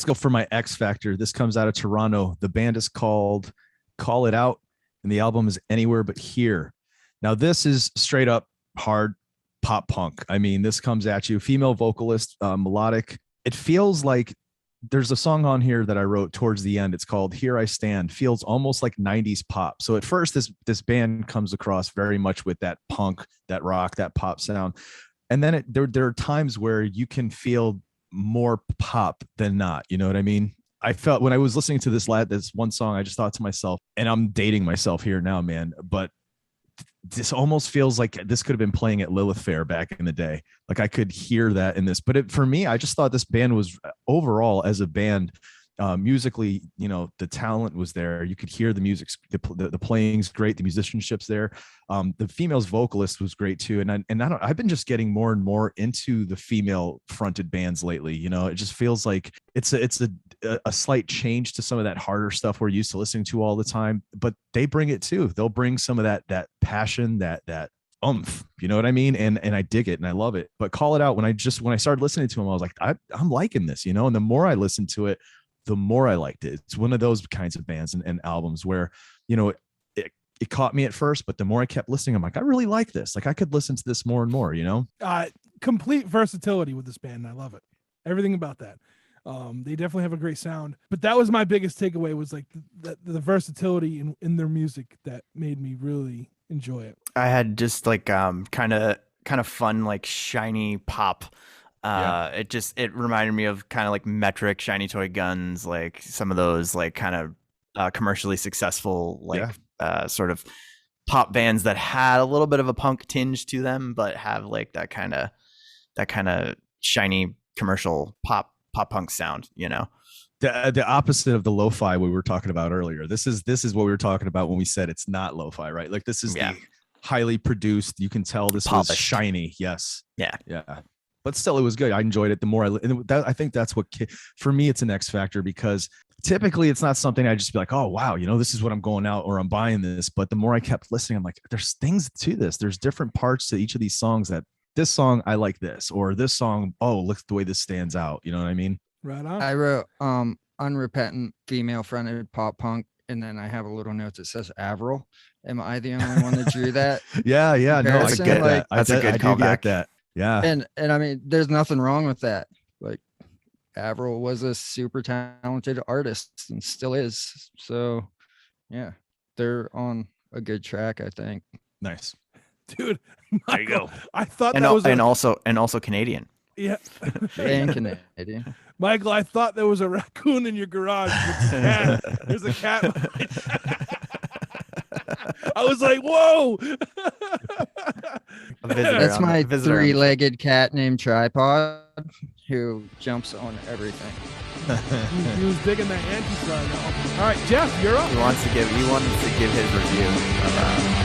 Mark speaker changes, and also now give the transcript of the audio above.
Speaker 1: Let's go for my X Factor. This comes out of Toronto. The band is called Call It Out, and the album is Anywhere But Here. Now, this is straight up hard pop punk. I mean, this comes at you, female vocalist, melodic. It feels like there's a song on here that I wrote towards the end. It's called Here I Stand. Feels almost like 90s pop. So at first, this band comes across very much with that punk, that rock, that pop sound. And then there are times where you can feel more pop than not. You know what I mean? I felt when I was listening to this one song, I just thought to myself, and I'm dating myself here now, man, but this almost feels like this could have been playing at Lilith Fair back in the day. Like I could hear that in this, but for me, I just thought this band was overall as a band, musically, you know, the talent was there. You could hear the music, the playing's great. The musicianship's there. The female's vocalist was great too. I've been just getting more and more into the female fronted bands lately. You know, it just feels like it's a slight change to some of that harder stuff we're used to listening to all the time, but they bring it too. They'll bring some of that passion, that oomph, you know what I mean? And I dig it and I love it. But Call It Out, when I started listening to them, I was like, I'm liking this, you know? And the more I listened to it, the more I liked it. It's one of those kinds of bands and albums where, you know, it caught me at first, but the more I kept listening, I'm like, I really like this. Like I could listen to this more and more, you know?
Speaker 2: Complete versatility with this band. I love it. Everything about that. They definitely have a great sound, but that was my biggest takeaway, was like the versatility in their music that made me really enjoy it.
Speaker 3: I had just like kind of fun, like shiny pop. It reminded me of kind of like Metric, Shiny Toy Guns, like some of those like kind of commercially successful sort of pop bands that had a little bit of a punk tinge to them, but have like that kind of shiny commercial pop punk sound, you know.
Speaker 1: The opposite of the lo-fi we were talking about earlier. This is what we were talking about when we said it's not lo-fi, right? Like this is the highly produced. You can tell this was shiny. Yes. Yeah. But still, it was good. I enjoyed it. The more I think that's what for me, it's an X factor, because typically it's not something I just be like, oh wow, you know, this is what I'm going out or I'm buying this. But the more I kept listening, I'm like, there's things to this. There's different parts to each of these songs that this song I like this, or this song, oh look at the way this stands out. You know what I mean?
Speaker 2: Right on.
Speaker 4: I wrote unrepentant female fronted pop punk, and then I have a little note that says Avril. Am I the only one that drew that?
Speaker 1: Yeah. No, I get that.
Speaker 3: That's a good callback.
Speaker 1: That. Yeah.
Speaker 4: And I mean, there's nothing wrong with that. Like Avril was a super talented artist and still is. So yeah, they're on a good track, I think.
Speaker 1: Nice.
Speaker 2: Dude, Michael,
Speaker 1: there you go.
Speaker 2: I thought
Speaker 3: and
Speaker 2: that was
Speaker 3: also Canadian.
Speaker 2: Yeah.
Speaker 4: And Canadian.
Speaker 2: Michael, I thought there was a raccoon in your garage with a cat. There's a cat. I was like, whoa.
Speaker 4: That's my three-legged cat named Tripod, who jumps on everything.
Speaker 2: He was digging that anti-star. All right, Jeff, you're up.
Speaker 3: He wanted to give his review of